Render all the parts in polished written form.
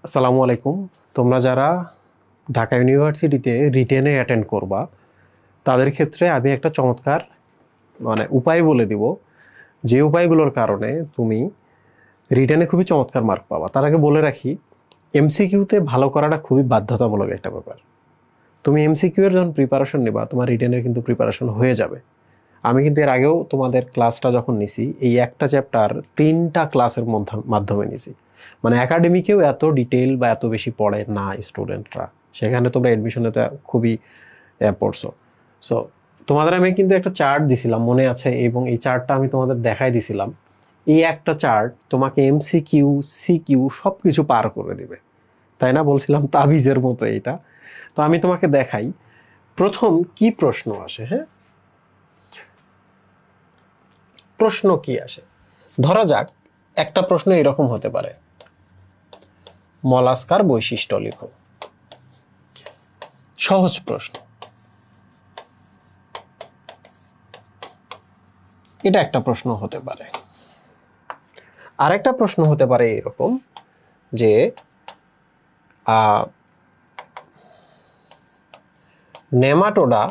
আসসালামু আলাইকুম। তোমরা যারা ঢাকা ইউনিভার্সিটিতে রিটেনে অ্যাটেন্ড করবা তাদের ক্ষেত্রে আমি একটা চমৎকার উপায় বলে দিব, যে উপায়গুলোর কারণে তুমি রিটেনে খুবই চমৎকার মার্ক পাবা। তার আগে বলে রাখি, এমসিকিউতে ভালো করাটা খুবই বাধ্যতামূলক একটা ব্যাপার। তুমি এমসিকিউ এর যখন প্রিপারেশন নেবা, তোমার রিটেনের কিন্তু প্রিপারেশন হয়ে যাবে। আমি কিন্তু এর আগেও তোমাদের ক্লাসটা যখন নিছি, এই একটা চ্যাপ্টার 3টা ক্লাসের মাধ্যমে নিছি। মানে একাডেমিকেও এত ডিটেইল বা এত বেশি পড়ে না স্টুডেন্টরা, সেখানে তোমরা অ্যাডমিশনে তো খুবই পড়ছো। সো তোমাদের আমি কিন্তু একটা চার্ট দিছিলাম, মনে আছে? এবং এই চার্টটা আমি তোমাদের দেখাই দিছিলাম। এই একটা চার্ট তোমাকে এমসিকিউ সিকিউ সব কিছু পার করে দিবে, তাই না? বলছিলাম তাবিজের মতো এটা। তো আমি তোমাকে দেখাই প্রথম কি প্রশ্ন আসে। হ্যাঁ, প্রশ্ন কি আসে ধরা যাক, একটা প্রশ্ন এরকম হতে পারে, মলাস্কার বৈশিষ্ট্য লিখো। সহজ প্রশ্ন, এটা একটা প্রশ্ন হতে পারে। আরেকটা প্রশ্ন হতে পারে এরকম যে নেমাটোডা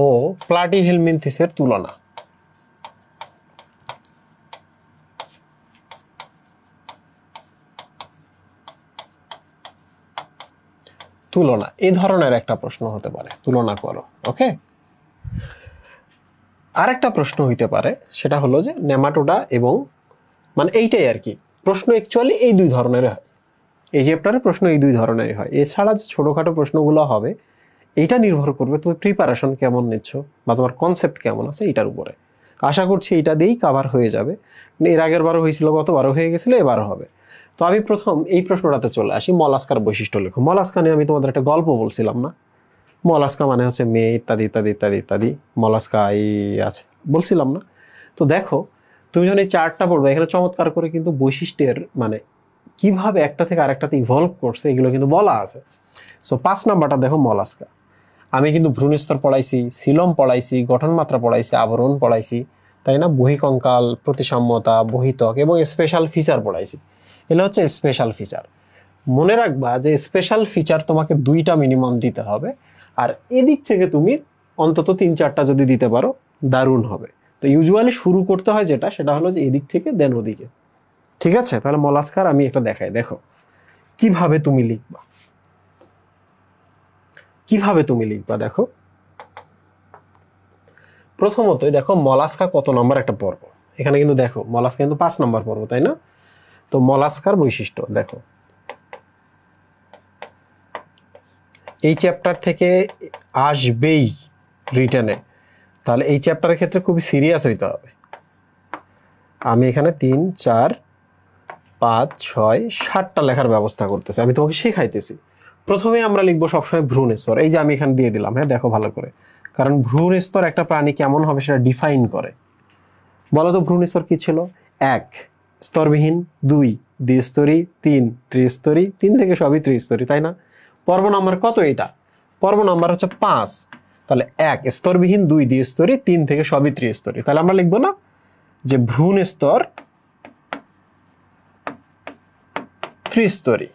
ও প্লাটিহেলমিনথিসের তুলনা। তুলনা এই ধরনের একটা প্রশ্ন হতে পারে, তুলনা করো। ওকে, আরেকটা প্রশ্ন হইতে পারে, সেটা হলো যে নেমাটোডা এবং এইটাই আর কি। প্রশ্ন অ্যাকচুয়ালি এই দুই ধরনের হয়, এই চ্যাপ্টারে প্রশ্ন এই দুই ধরনেরই হয়। এছাড়া যে ছোটখাটো প্রশ্নগুলো হবে, এইটা নির্ভর করবে তুমি প্রিপারেশন কেমন নিচ্ছ বা তোমার কনসেপ্ট কেমন আছে এইটার উপরে। আশা করছি এটা দিয়েই কাভার হয়ে যাবে। এর আগের বারও হয়েছিল, গতবারও হয়ে গেছিলো, এবারও হবে। তো আমি প্রথম এই প্রশ্নটাতে চলে আসি, মলাস্কার বৈশিষ্ট্য লেখো। মলাস্কা নিয়ে আমি তোমাদের একটা গল্প বলছিলাম না? মলাস্কা মানে হচ্ছে মেয়ে, ইত্যাদি ইত্যাদি ইত্যাদি ইত্যাদি। মলাস্কা এই আছে বলছিলাম না? তো দেখো, তুমি যখন এই চার্টটা পড়বে, এখানে চমৎকার করে কিন্তু বৈশিষ্ট্যের কিভাবে একটা থেকে আরেকটাতে ইভলভ করছে এগুলো কিন্তু বলা আছে। সো 5 নাম্বারটা দেখো, মলাস্কা। আমি কিন্তু ভ্রূণস্তর পড়াইছি, সিলম পড়াইছি, গঠনমাত্রা পড়াইছি, আবরণ পড়াইছি, তাই না? বহিকঙ্কাল, প্রতিসাম্যতা, বহিতক এবং স্পেশাল ফিচার পড়াইছি। এগুলো হচ্ছে স্পেশাল ফিচার। মনে রাখবা যে স্পেশাল ফিচার তোমাকে 2টা মিনিমাম দিতে হবে, আর এদিক থেকে তুমি অন্তত 3-4টা যদি দিতে পারো দারুণ হবে। তো ইউজুয়ালি শুরু করতে হয় যেটা, সেটা হলো যে এদিক থেকে দেন ওদিকে। ঠিক আছে, তাহলে মলাস্কার আমি একটা দেখাই, দেখো কিভাবে তুমি লিখবা। কিভাবে তুমি লিখবা দেখো, প্রথমতই দেখো মলাস্কা কত নম্বর একটা পর্ব। এখানে কিন্তু দেখো মলাস্কা কিন্তু 5 নম্বর পর্ব, তাই না? তো মলাস্কার বৈশিষ্ট্য দেখো, এই চ্যাপ্টার থেকে আসবেই রিটেনে। তাহলে এই চ্যাপ্টারের ক্ষেত্রে খুবই সিরিয়াস হইতে হবে। আমি এখানে 3, 4, 5, 6, 7টা লেখার ব্যবস্থা করতেছি, আমি তোমাকে শেখাইতেছি। প্রথমে আমরা লিখবো সবসময় ভ্রূণ স্তর। এই যে আমি এখানে দিয়ে দিলাম, হ্যাঁ দেখো ভালো করে, কারণ ভ্রূণ স্তর একটা প্রাণী কেমন হবে সেটা ডিফাইন করে। বলো তো ভ্রূণ স্তর কি ছিল? 1 স্তরবিহীন, 2 দ্বিস্তরী, 3 ত্রিস্তরী, 3 থেকে সবই ত্রিস্তরী, তাই না? পর্ব নাম্বার কত এটা? পর্ব নাম্বার হচ্ছে 5। তাহলে 1 স্তরবিহীন, 2 দ্বিস্তরী, 3 থেকে সবই ত্রিস্তরী। তাহলে আমরা লিখবো না যে ভ্রূণ স্তর ত্রিস্তরী।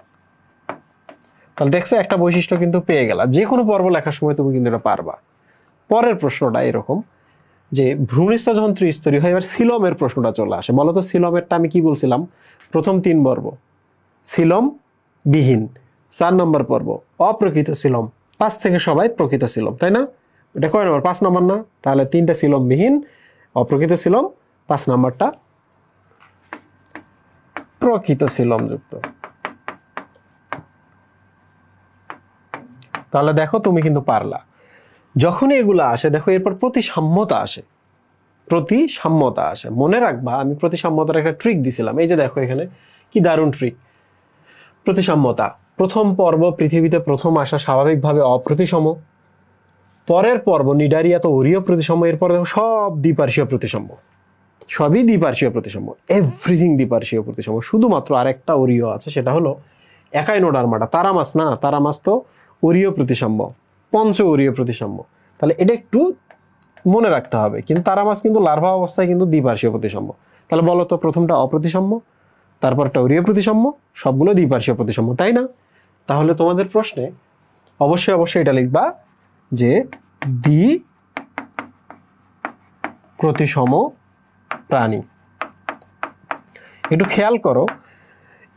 তাহলে দেখছো একটা বৈশিষ্ট্য কিন্তু পেয়ে গেলা। যে কোনো পর্ব লেখার সময় তুমি কিন্তু এটা পারবা। পরের প্রশ্নটা এরকম যে ভ্রূণস্তর যখন ত্রিস্তরী হয়, এবার সিলমের প্রশ্নটা চলে আসে। বলতো সিলমেরটা আমি কি বলছিলাম? প্রথম 3 পর্ব সিলম বিহীন, 4 নম্বর পর্ব অপ্রকৃত সিলম, 5 থেকে সবাই প্রকৃত সিলম, তাই না? এটা কয় নম্বর? 5 নম্বর না? তাহলে 3টা সিলম বিহীন, অপ্রকৃত সিলম, 5 নম্বরটা প্রকৃত সিলম যুক্ত। তাহলে দেখো তুমি কিন্তু পারলা। যখনই এগুলো আসে দেখো, এরপর প্রতিসাম্যতা আসে। প্রতিসাম্যতা আসে, মনে রাখবা আমি প্রতিসাম্যতার একটা ট্রিক দিছিলাম। এই যে দেখো এখানে কি দারুণ ট্রিক। প্রতিসাম্যতা, প্রথম পর্ব পৃথিবীতে প্রথম আসা স্বাভাবিকভাবে অপ্রতিসম, পরের পর্ব নিডারিয়া তো ওরীয় প্রতিসম, এরপর দেখো সব দ্বিপার্শ্বীয় প্রতিসম, সবই দ্বিপার্শ্বীয় প্রতিসম, এভরিথিং দ্বিপার্শ্বীয় প্রতিসম। শুধুমাত্র আরেকটা ওরীয় আছে, সেটা হলো একাইনোডার্মাটা। তারামাছ না, তারামাছ তো ওরীয় প্রতিসাম্য, পঞ্চ ওরীয় প্রতিসাম্য। তাহলে এটা একটু মনে রাখতে হবে। কিন্তু তারামাছ কিন্তু লার্ভা অবস্থায় কিন্তু দ্বিপার্শ্বীয় প্রতিসাম্য। তাহলে বলো তো প্রথমটা অপ্রতিসাম্য, তারপরটা উড়িয়ে প্রতিসাম্য, সবগুলো দ্বিপার্শ্বীয় প্রতিসাম্য, তাই না? তাহলে তোমাদের প্রশ্নে অবশ্যই অবশ্যই এটা লিখবা যে দ্বি প্রতিসম প্রাণী। একটু খেয়াল করো,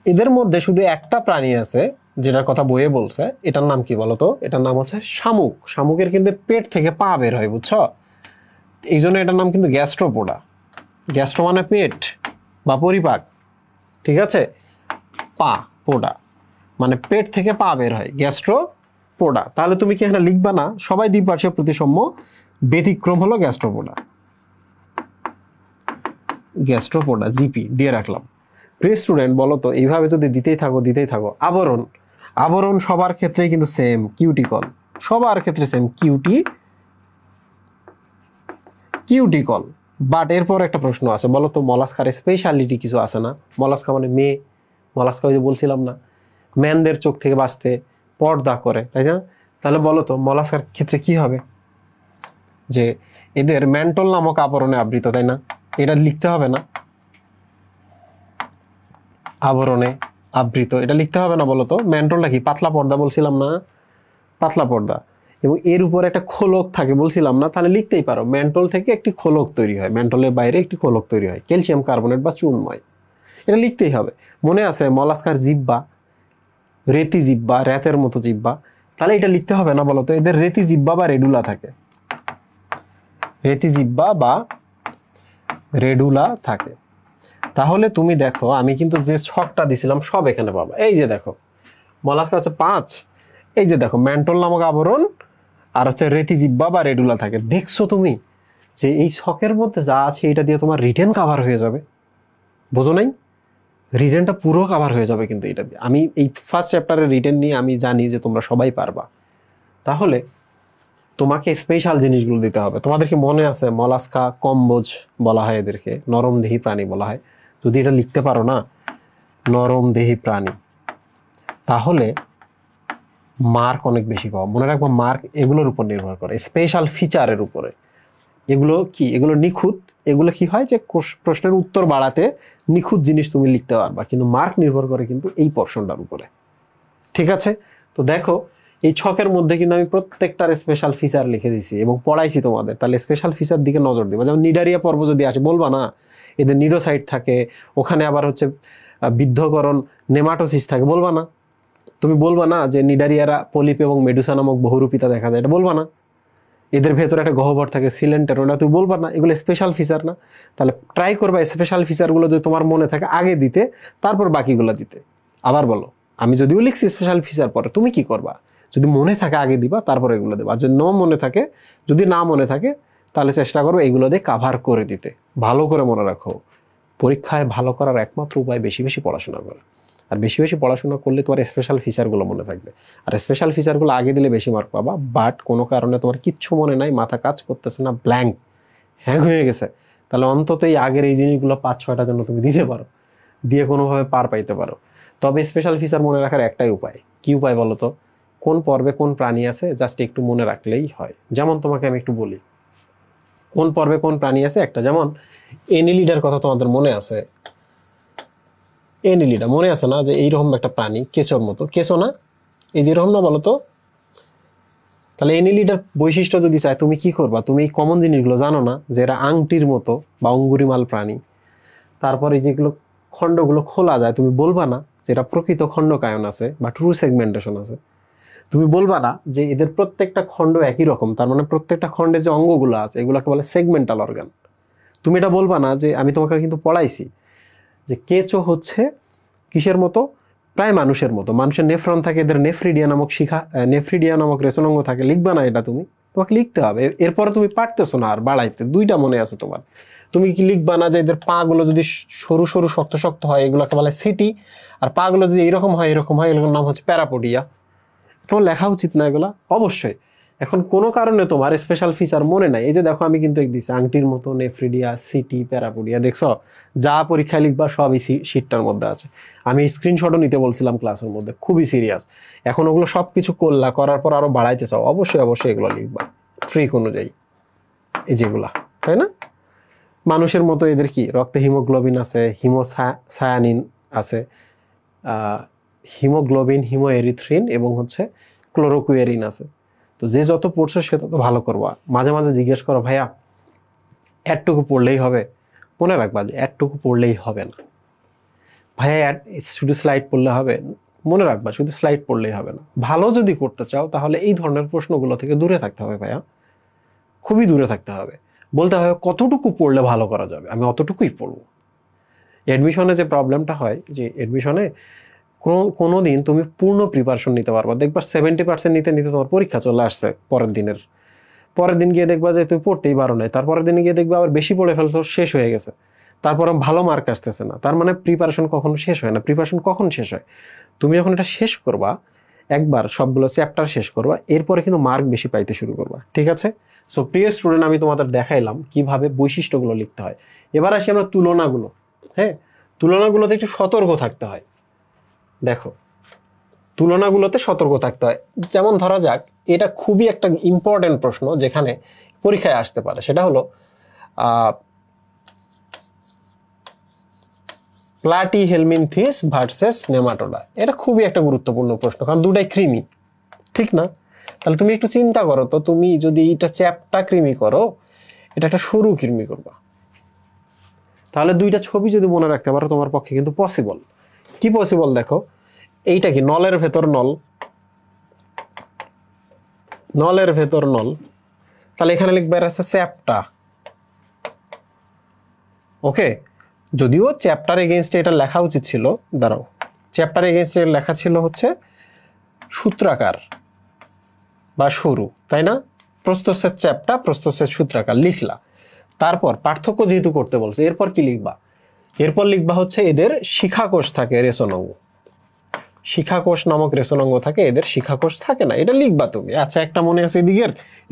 এদের মধ্যে শুধু একটা প্রাণী আছে যেটার কথা বইয়ে বলছে, এটার নাম কি বলতো? এটার নাম হচ্ছে শামুক। শামুকের কিন্তু পেট থেকে পা বের হয়, বুঝছো? এই জন্য এটার নাম কিন্তু গ্যাস্ট্রোপোডা। গ্যাস্ট্রো মানে পেট বা পরিপাক, ঠিক আছে? পা, পোডা মানে পেট থেকে পা বের হয়, গ্যাস্ট্রোপোডা। তাহলে তুমি কি এখানে লিখবা না সবাই দ্বিপার্শ্বীয় প্রতিসাম্য, ব্যতিক্রম হলো গ্যাস্ট্রোপোডা। গ্যাস্ট্রোপোডা জিপি দিয়ে রাখলাম। প্রিয় স্টুডেন্ট, বলো তো এইভাবে যদি দিতেই থাকো, আবরণ, আবরণ সবার ক্ষেত্রেই কিন্তু সেম, কিউটিকল সবার ক্ষেত্রে সেম, কিউটিকল। বাট এরপর একটা প্রশ্ন আছে, বলো তো মলাস্কার স্পেশালিটি কিছু আছে না? মলাস্কা মানে মেয়ে, মলাস্কা ওই যে বলছিলাম না ম্যানদের চোখ থেকে বাঁচতে পর্দা করে, তাই না? তাহলে বলো তো মলাস্কার ক্ষেত্রে কি হবে? যে এদের ম্যান্টল নামক আবরণে আবৃত, তাই না? এটা লিখতে হবে না? আবরণে আবৃত এটা লিখতে হবে না? বলতো ম্যান্টলটা কি? পাতলা পর্দা বলছিলাম না? পাতলা পর্দা, এবং এর উপরে একটা খোলক থাকে বলছিলাম না? তাহলে লিখতেই পারো ম্যান্টল থেকে একটি খোলক তৈরি হয়, ম্যান্টলের বাইরে একটি খোলক তৈরি হয়, ক্যালসিয়াম কার্বনেট বা চুনময়। এটা লিখতেই হবে। মনে আছে মলাস্কার জিহ্বা, রেতি জিহ্বা, রেতের মতো জিহ্বা, তাহলে এটা লিখতে হবে না? বলতো এদের রেতি জিহ্বা বা রেডুলা থাকে, রেতি জিহ্বা বা রেডুলা থাকে। তাহলে তুমি দেখো আমি কিন্তু যে ছকটা দিছিলাম সব এখানে পাবা। এই যে দেখো মলাস্কা হচ্ছে 5, এই যে দেখো ম্যান্টল নামক আবরণ আর হচ্ছে রেতি জিহ্বা বা রেডুলা থাকে। দেখছো তুমি যে এই ছকের মধ্যে যা আছে এটা দিয়ে তোমার রিটেন কভার হয়ে যাবে, বোঝো নাই? রিটেনটা পুরো কভার হয়ে যাবে কিন্তু এটা দিয়ে। আমি এই ফার্স্ট চ্যাপ্টারের রিটেন নিয়ে আমি জানি যে তোমরা সবাই পারবা। তাহলে তোমাকে স্পেশাল জিনিসগুলো দিতে হবে। তোমাদেরকে মনে আছে মলাস্কা কম্বোজ বলা হয় এদেরকে, নরমদেহী প্রাণী বলা হয়। যদি এটা লিখতে পারো না নরমদেহী প্রাণী, তাহলে মার্ক অনেক বেশি পাও। মনে রাখবো মার্ক এগুলোর উপর নির্ভর করে, স্পেশাল ফিচারের উপরে। এগুলো কি? এগুলো নিখুঁত। এগুলো কি হয় যে প্রশ্নের উত্তর বাড়াতে নিখুঁত জিনিস তুমি লিখতে পারবা, কিন্তু মার্ক নির্ভর করে কিন্তু এই পোরশনটার উপরে, ঠিক আছে? তো দেখো এই ছকের মধ্যে কিন্তু আমি প্রত্যেকটার স্পেশাল ফিচার লিখে দিয়েছি এবং পড়াইছি তোমাদের। তাহলে স্পেশাল ফিচার দিকে নজর দিবা। যেমন নিডারিয়া পর্ব যদি আসে বলবা না এদের নিডোসাইট থাকে, ওখানে আবার হচ্ছে বিদ্ধকরণ নেমাটোসিস থাকে, বলবা না? তুমি বলবা না যে নিডারিয়ারা পলিপ এবং মেডুসা নামক বহুরূপিতা দেখা যায়, এটা বলবা না? এদের ভেতরে একটা গহ্বর থাকে সিলেন্টের, ওটা তুমি বলবা না? এগুলো স্পেশাল ফিচার না? তাহলে ট্রাই করবা স্পেশাল ফিচারগুলো যদি তোমার মনে থাকে আগে দিতে, তারপর বাকিগুলো দিতে। আবার বলো, আমি যদিও লিখছি স্পেশাল ফিচার পরে, তুমি কি করবা? যদি মনে থাকে আগে দিবা, তারপর এগুলো দেবা। আর যদি যদি না মনে থাকে তাহলে চেষ্টা করো এগুলো দিয়ে কাভার করে দিতে। ভালো করে মনে রাখো, পরীক্ষায় ভালো করার একমাত্র উপায় বেশি বেশি পড়াশোনা করা। আর বেশি বেশি পড়াশোনা করলে তোমার স্পেশাল ফিচারগুলো মনে থাকবে। আর স্পেশাল ফিচারগুলো আগে দিলে বেশি মার্ক পাবা। বাট কোনো কারণে তোমার কিচ্ছু মনে নাই, মাথা কাজ করতেছে না, ব্ল্যাঙ্ক, হ্যাং হয়ে গেছে, তাহলে অন্তত এই আগের এই জিনিসগুলো 5-6টা জন্য তুমি দিতে পারো, দিয়ে কোনোভাবে পার পাইতে পারো। তবে স্পেশাল ফিচার মনে রাখার একটাই উপায়। কি উপায় বলো তো? কোন পর্বে কোন প্রাণী আছে জাস্ট একটু মনে রাখলেই হয়। যেমন তোমাকে আমি একটু বলি কোন পর্বে কোন প্রাণী আছে একটা, যেমন এনিলিডার কথা তোমাদের মনে আছে? এনিলিডা মনে আছে না যে এইরকম একটা প্রাণী, কেঁচোর মতো, কেঁচো না? এই যেরকম না বলো তো? তাহলে এনিলিডার বৈশিষ্ট্য যদি চাই তুমি কি করবা? তুমি এই কমন জিনিসগুলো জানো না যে এরা আংটির মতো বা অঙ্গুরিমাল প্রাণী। তারপরে যেগুলো খণ্ডগুলো খোলা যায়, তুমি বলবা না যে এরা প্রকৃত খণ্ডকায়ন আছে বা ট্রু সেগমেন্টেশন আছে। তুমি বলবা না যে এদের প্রত্যেকটা খণ্ড একই রকম, তার মানে প্রত্যেকটা খণ্ডে যে অঙ্গগুলো আছে এগুলোকে বলে সেগমেন্টাল অর্গান। তুমি এটা বলবা না যে, আমি তোমাকে কিন্তু পড়াইছি যে কেঁচো হচ্ছে কিসের মতো? প্রায় মানুষের মতো। মানুষের নেফ্রন থাকে, এদের নেফ্রিডিয়া নামক রেচনাঙ্গ থাকে। লিখবা না এটা, তোমাকে লিখতে হবে। এরপরে তুমি পারতেছো না আর বাড়াইতে, 2টা মনে আছে তোমার। তুমি কি লিখবা না যে এদের পা গুলো যদি সরু সরু শক্ত শক্ত হয় এগুলোকে বলে সিটি, আর পা গুলো যদি এরকম হয় এগুলোর নাম হচ্ছে প্যারাপোডিয়া। তোমার লেখা উচিত না এগুলা? অবশ্যই। এখন কোনো কারণে তোমার স্পেশাল ফিচার মনে নাই, এই যে দেখো আমি কিন্তু দিচ্ছি আংটির মতো, নেফ্রিডিয়া, সিটি, প্যারাপোডিয়া। দেখছো যা পরীক্ষায় লিখবা সব এই শীটটার মধ্যে আছে। আমি স্ক্রিনশটও নিতে বলছিলাম ক্লাসের মধ্যে, খুবই সিরিয়াস। এখন ওগুলো সব কিছু করার পর আরো বাড়াইতে চাও, অবশ্যই অবশ্যই এগুলো লিখবা ট্রিক অনুযায়ী, এই যেগুলা, তাই না? মানুষের মতো এদের কি রক্তে হিমোগ্লোবিন আছে, হিমোসায়ানিন আছে হিমোগ্লোবিন, হিমোএরিথ্রিন এবং হচ্ছে ক্লোরোকুয়েরিন আছে। তো যে যত পড়ছো সে তত ভালো করবা। মাঝে মাঝে জিজ্ঞেস করো ভাইয়া এতটুকু পড়লেই হবে, মনে রাখবা যে এতটুকু পড়লেই হবে না ভাইয়া, শুধু স্লাইড পড়লে হবে, মনে রাখবা শুধু স্লাইড পড়লেই হবে না। ভালো যদি করতে চাও তাহলে এই ধরনের প্রশ্নগুলো থেকে দূরে থাকতে হবে ভাইয়া, খুবই দূরে থাকতে হবে। বলতে হবে কতটুকু পড়লে ভালো করা যাবে, আমি অতটুকুই পড়বো। অ্যাডমিশনে যে প্রবলেমটা হয় যে অ্যাডমিশনে কোনো দিন তুমি পূর্ণ প্রিপারেশন নিতে পারবা, দেখবা 70% নিতে নিতে তোমার পরীক্ষা চলে আসছে পরের দিন গিয়ে দেখবা যে তুমি পড়তেই পারো নাই, তারপরের দিনে গিয়ে দেখবা আবার বেশি পড়ে ফেলছো, শেষ হয়ে গেছে, তারপরে ভালো মার্ক আসতেছে না। তার মানে প্রিপারেশন কখনো শেষ হয় না। প্রিপারেশন কখন শেষ হয়? তুমি যখন এটা শেষ করবা, একবার সবগুলো চ্যাপ্টার শেষ করবা, এরপরে কিন্তু মার্ক বেশি পাইতে শুরু করবা। ঠিক আছে? সো প্রিয় স্টুডেন্ট, আমি তোমাদের দেখাইলাম কিভাবে বৈশিষ্ট্যগুলো লিখতে হয়। এবার আসি আমরা তুলনাগুলো। হ্যাঁ, তুলনাগুলোতে একটু সতর্ক থাকতে হয়। দেখো, তুলনাগুলোতে সতর্ক থাকতে হয়। যেমন ধরা যাক, এটা খুবই একটা ইম্পর্টেন্ট প্রশ্ন যেখানে পরীক্ষায় আসতে পারে, সেটা হলো প্লাটিহেলমিনথিস ভার্সেস নেমাটোডা। এটা খুবই একটা গুরুত্বপূর্ণ প্রশ্ন, কারণ দুটাই কৃমি, ঠিক না? তাহলে তুমি একটু চিন্তা করো তো, তুমি যদি এটা চ্যাপ্টা কৃমি করো, এটা একটা সরু কৃমি করবা, তাহলে দুইটা ছবি যদি মনে রাখতে পারো তোমার পক্ষে কিন্তু পসিবল। কি পসিবল? দেখো, এইটা কি নলের ভেতর নল, নলের ভেতর নল, তাহলে এখানে লিখবে আছে চ্যাপ্টা। ওকে, যদিও চ্যাপ্টার এগেইনস্টে এটা লেখা উচিত ছিল, দাঁড়াও, চ্যাপ্টার এগেইনস্টে লেখা ছিল হচ্ছে সূত্রাকার বা সরু, তাই না? প্রস্থচ্ছেদ চ্যাপ্টা, প্রস্থচ্ছেদ সূত্রাকার লিখলা। তারপর পার্থক্য যেহেতু করতে বলছে, এরপর কি লিখবা? এরপর লিখবা হচ্ছে এদের শিখাকোষ থাকে, রেচনাঙ্গ। শিখাকোষ নামক রেচনাঙ্গ থাকে, এদের শিখাকোষ থাকে না, এটা লিখবা তুমি। আচ্ছা, একটা মনে আছে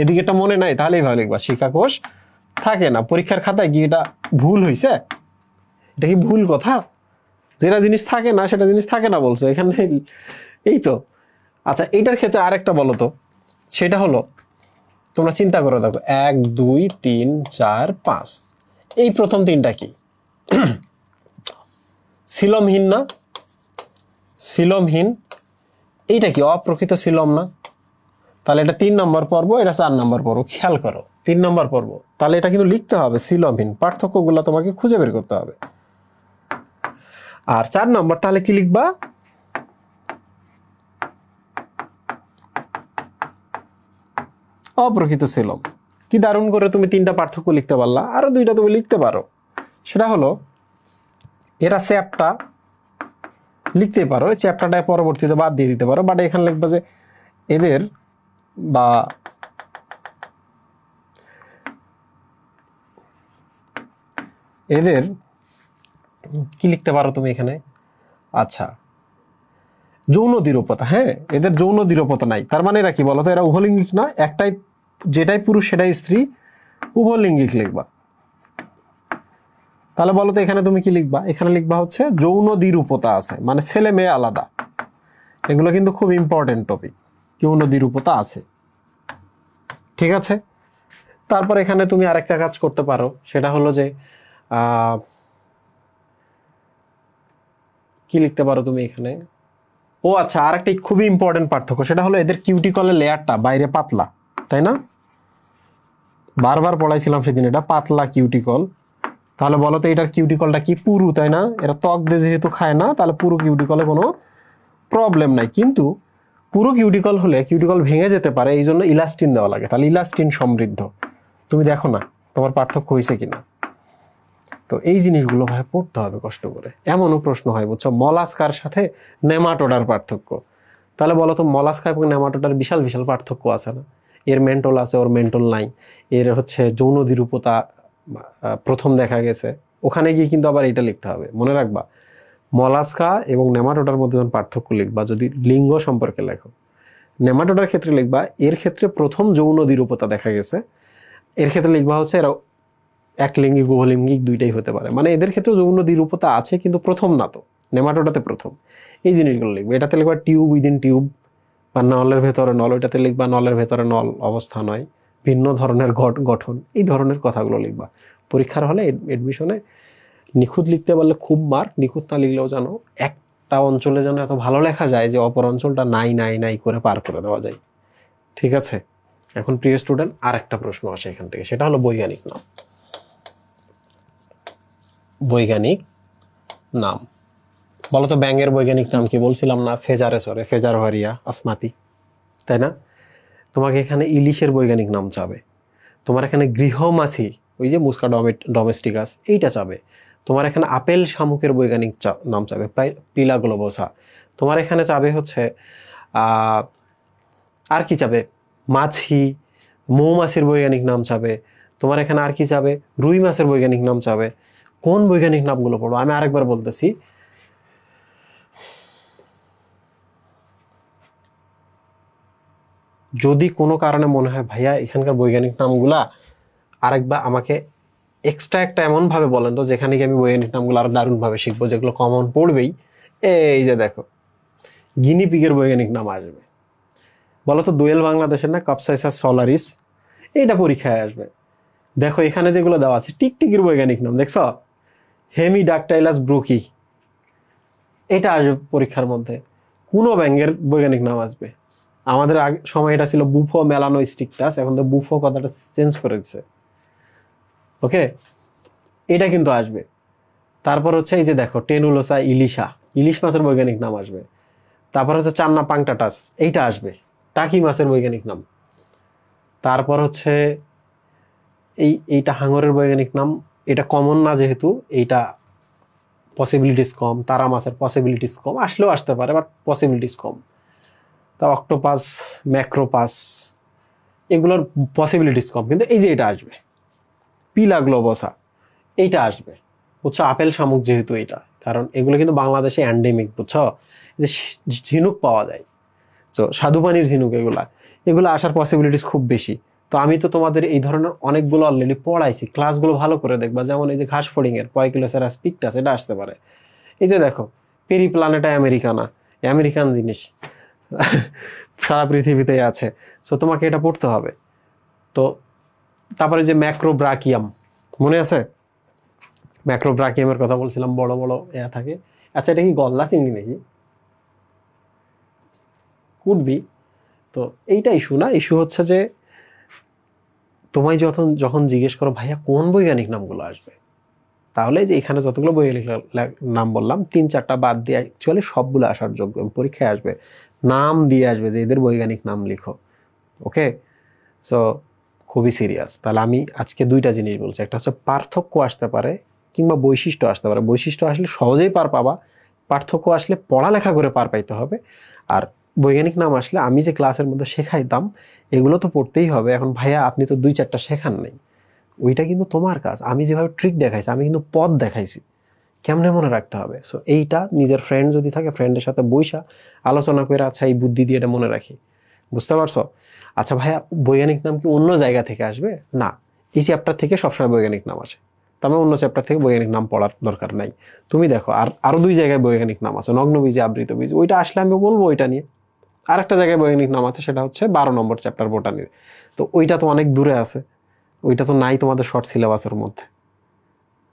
এদিকেরটা মনে নাই, তাহলে এইভাবে লিখবা শিখাকোষ থাকে না। পরীক্ষার খাতায় কি এটা ভুল হয়েছে? এটা কি ভুল কথা? যেটা জিনিস থাকে না সেটা জিনিস থাকে না বলছো এখানে, এই তো। আচ্ছা, এইটার ক্ষেত্রে আরেকটা বলো তো, সেটা হলো, তোমরা চিন্তা করে দেখো, 1 2 3 4 5, এই প্রথম তিনটা কি সিলমহীন না? সিলমহীন। এইটা কি অপ্রকৃত সিলম না? তাহলে এটা 3 নম্বর পর্ব, এটা 4 নম্বর পর্ব। খেয়াল করো, 3 নম্বর পর্ব, তাহলে এটা কিন্তু লিখতে হবে সিলমহীন। পার্থক্যগুলো তোমাকে খুঁজে বের করতে হবে। আর 4 নম্বর তাহলে কি লিখবা? অপ্রকৃত সিলম। কি দারুণ করে তুমি 3টা পার্থক্য লিখতে পারলা। আরো 2টা তুমি লিখতে পারো, সেটা হলো এরা চ্যাপ্টা লিখতে পারো, চ্যাপ্টারটা পরবর্তীতে বাদ দিয়ে দিতে পারো, বাট এখানে লিখবা যে এদের বা এদের কি লিখতে পারো তুমি এখানে? আচ্ছা, যৌন দৃঢ়তা। হ্যাঁ, এদের যৌন দৃঢ়তা নাই, তার মানে এরা কি বলতো? এরা উভলিঙ্গিক না, একটাই, যেটাই পুরুষ সেটাই স্ত্রী, উভলিঙ্গিক লিখবা। তাহলে বলো তো এখানে তুমি কি লিখবা? এখানে লিখবা হচ্ছে যৌন দ্বিরূপতা আছে, মানে ছেলে মেয়ে আলাদা। এগুলো কিন্তু খুব ইম্পর্টেন্ট টপিক, যৌন দ্বিরূপতা আছে। ঠিক আছে? তারপর এখানে তুমি আরেকটা কাজ করতে পারো, সেটা হলো যে কি লিখতে পারো তুমি এখানে? ও আচ্ছা, আরেকটা খুবই ইম্পর্টেন্ট পার্থক্য, সেটা হলো এদের কিউটিকলের লেয়ারটা বাইরে পাতলা, তাই না? বারবার পড়াইছিলাম সেদিন, এটা পাতলা কিউটিকল। তাহলে বলো তো এটার কিউটিকলটা কি? পুরু, তাই না? এরা ত্বক দিয়ে যেহেতু খায় না, তাহলে পুরো কিউটিকলে কোনো প্রবলেম নাই। কিন্তু পুরো কিউটিকল হলে কিউটিকল ভেঙে যেতে পারে, এই জন্য ইলাস্টিন দেওয়া লাগে। তাহলে ইলাস্টিন সমৃদ্ধ। তুমি দেখো না তোমার পার্থক্য হয়েছে কিনা। তো এই জিনিসগুলো ভাই পড়তে হবে কষ্ট করে। এমনও প্রশ্ন হয়, বুঝছো, মলাস্কার সাথে নেমাটোডার পার্থক্য। তাহলে বলো তো মলাস্কা এবং নেমাটোডার বিশাল বিশাল পার্থক্য আছে না? এর মেন্টল আছে, ওর মেন্টল নাই। এর হচ্ছে যৌন দ্বিরূপতা প্রথম দেখা গেছে, ওখানে গিয়ে কিন্তু আবার এটা লিখতে হবে। মনে রাখবা, মলাস্কা এবং নেমাটোডার মধ্যে যখন পার্থক্য লিখবা, যদি লিঙ্গ সম্পর্কে লেখো, নেমাটোডার ক্ষেত্রে লিখবা এর ক্ষেত্রে প্রথম যৌন দ্বিরূপতা দেখা গেছে, এর ক্ষেত্রে লিখবা হচ্ছে এরা একলিঙ্গিক উভলিঙ্গিক দুইটাই হতে পারে, মানে এদের ক্ষেত্রে যৌন দ্বিরূপতা আছে কিন্তু প্রথম না, তো নেমাটোডাতে প্রথম। এই জিনিসগুলো লিখবে। এটাতে লিখবা টিউব উইদিন টিউব, বা নলের ভেতরে নল, ওইটাতে লিখবা নলের ভেতরে নল অবস্থা নয়, ভিন্ন ধরনের গঠন, এই ধরনের কথাগুলো লিখবা। পরীক্ষার হলে এডমিশনে নিখুঁত লিখতে পারলে খুব মার্ক, নিখুঁত না লিখলেও জানো একটা অঞ্চলে যেন এত ভালো লেখা যায় যে অপর অঞ্চলটা নাই নাই নাই করে পার করে দেওয়া যায়। ঠিক আছে, এখন প্রিয় স্টুডেন্ট আর একটা প্রশ্ন আসে এখান থেকে, সেটা হলো বৈজ্ঞানিক নাম। বৈজ্ঞানিক নাম বলো তো, ব্যাঙের বৈজ্ঞানিক নাম কি বলছিলাম না? ফেজারেসরে, ফেজারভারিয়া আসমাতি, তাই না? তোমাকে এখানে ইলিশের বৈজ্ঞানিক নাম চাবে, তোমার এখানে গৃহমাছি ওই যে মুস্কা ডোমেস্টিকাস এইটা চাবে, তোমার এখানে আপেল শামুকের বৈজ্ঞানিক নাম চাবে পিলা গ্লোবোসা, তোমার এখানে চাবে হচ্ছে আর কি চাবে, মাছি মৌমাছির বৈজ্ঞানিক নাম চাবে, তোমার এখানে আর কি চাবে, রুই মাছের বৈজ্ঞানিক নাম চাবে। কোন বৈজ্ঞানিক নামগুলো পড়ো? আমি আরেকবার বলতেছি, যদি কোনো কারণে মনে হয় ভাইয়া এখানকার বৈজ্ঞানিক নামগুলা আরেকবার আমাকে এক্সট্রা একটা এমন ভাবে বলেন তো যেখানে কি আমি বৈজ্ঞানিক নামগুলো আরো দারুণ ভাবে শিখবো, যেগুলো কমন পড়বেই। এই যে দেখো, গিনিপিগের বৈজ্ঞানিক নাম আসবে। বলো তো দোয়েল বাংলাদেশের না, কাপসাইসাস সলারিস, এইটা পরীক্ষায় আসবে। দেখো এখানে যেগুলো দেওয়া আছে, টিকটিকির বৈজ্ঞানিক নাম দেখছো, হেমিডাকটাইলাস ব্রুকি, এটা আসবে পরীক্ষার মধ্যে। কোনো ব্যাঙের বৈজ্ঞানিক নাম আসবে। আমাদের আগে সময় এটা ছিল বুফো মেলানো স্টিকটাস, এখন তো বুফো কথাটা চেঞ্জ করে দিচ্ছে। ওকে, এটা কিন্তু আসবে। তারপর হচ্ছে এই যে দেখো টেনুলোসা ইলিশা, ইলিশ মাছের বৈজ্ঞানিক নাম আসবে। তারপর হচ্ছে চান্না পাংটাটাস, এইটা আসবে, টাকি মাছের বৈজ্ঞানিক নাম। তারপর হচ্ছে এইটা হাঙরের বৈজ্ঞানিক নাম, এটা কমন না যেহেতু, এইটা পসিবিলিটিস কম, তারা মাছের পসিবিলিটিস কম, আসলেও আসতে পারে বাট পসিবিলিটিস কম। তা অক্টোপাস, ম্যাক্রোপাস, এগুলোর পসিবিলিটিস কম, কিন্তু এই যে এটা আসবে, পিলা গ্লোবোসা, এইটা আসবে। বুঝছো, আপেল শামুক যেহেতু এটা, কারণ এগুলো কিন্তু বাংলাদেশে অ্যান্ডেমিক, বুঝছো, ঝিনুক পাওয়া যায়, তো স্বাদু পানির ঝিনুক, এগুলো আসার পসিবিলিটিস খুব বেশি। তো আমি তো তোমাদের এই ধরনের অনেকগুলো অলরেডি পড়াইছি, ক্লাসগুলো ভালো করে দেখবা। যেমন এই যে ঘাস ফড়িং এর পয়কিলোসেরাস পিকটাস, এটা আসতে পারে। এই যে দেখো পেরিপ্লানেটা আমেরিকানা, আমেরিকান জিনিস সারা পৃথিবীতেই আছে, সো তোমাকে এটা পড়তে হবে। তো তারপরে যে ম্যাক্রোব্রাকিয়াম, মনে আছে? ম্যাক্রোব্রাকিয়ামের কথা বলছিলাম, বড় বড় থাকে। আচ্ছা, এটা কি গলদা চিংড়ি নাকি? Could be. তো এইটা ইস্যু না, ইস্যু হচ্ছে যে তোমায় যখন জিজ্ঞেস করো ভাইয়া কোন বৈজ্ঞানিক নামগুলো আসবে, তাহলে যে এখানে যতগুলো বৈজ্ঞানিক নাম বললাম 3-4টা বাদ দিয়ে অ্যাকচুয়ালি সবগুলো আসার যোগ্য, পরীক্ষায় আসবে, নাম দিয়ে আসবে যে এদের বৈজ্ঞানিক নাম লিখো। ওকে, সো খুবই সিরিয়াস। তাহলে আমি আজকে দুইটা জিনিস বলছি, একটা হচ্ছে পার্থক্য আসতে পারে কিংবা বৈশিষ্ট্য আসতে পারে। বৈশিষ্ট্য আসলে সহজেই পার পাবা, পার্থক্য আসলে পড়ালেখা করে পার পাইতে হবে। আর বৈজ্ঞানিক নাম আসলে আমি যে ক্লাসের মধ্যে শেখাইতাম এগুলো তো পড়তেই হবে। এখন ভাইয়া আপনি তো 2-4টা শেখান নাই, ওইটা কিন্তু তোমার কাজ। আমি যেভাবে ট্রিক দেখাইছি, আমি কিন্তু পথ দেখাইছি কেমনে মনে রাখতে হবে। সো এইটা নিজের ফ্রেন্ড যদি থাকে, ফ্রেন্ডের সাথে বইসা আলোচনা করে, আচ্ছা এই বুদ্ধি দিয়ে এটা মনে রাখি, বুঝতে পারছো? আচ্ছা ভাইয়া বৈজ্ঞানিক নাম কি অন্য জায়গা থেকে আসবে? না, এই চ্যাপ্টার থেকে সবসময় বৈজ্ঞানিক নাম আসে, তার মানে অন্য চ্যাপ্টার থেকে বৈজ্ঞানিক নাম পড়ার দরকার নাই। তুমি দেখো আরো 2 জায়গায় বৈজ্ঞানিক নাম আছে, নগ্ন বীজে আবৃত বীজ, ওইটা আসলে আমি বলবো ওইটা নিয়ে। আর একটা জায়গায় বৈজ্ঞানিক নাম আছে, সেটা হচ্ছে 12 নম্বর চ্যাপ্টার বোটানির। তো ওইটা তো অনেক দূরে আছে, ওইটা তো নাই তোমাদের শর্ট সিলেবাসের মধ্যে।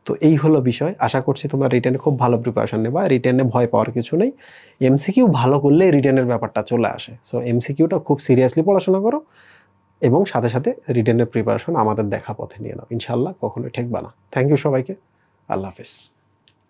তো এই হলো বিষয়। আশা করছি তোমরা রিটেনে খুব ভালো প্রিপারেশন নেবা, রিটেনে ভয় পাওয়ার কিছু নেই। এমসিকিউ ভালো করলে রিটেনের ব্যাপারটা চলে আসে। সো এমসিকিউটা খুব সিরিয়াসলি পড়াশোনা করো এবং সাথে সাথে রিটেনের প্রিপারেশন আমাদের দেখা পথে নিয়ে নাও, ইনশাল্লাহ কখনোই ঠেকবা না। থ্যাংক ইউ সবাইকে, আল্লাহ হাফিজ।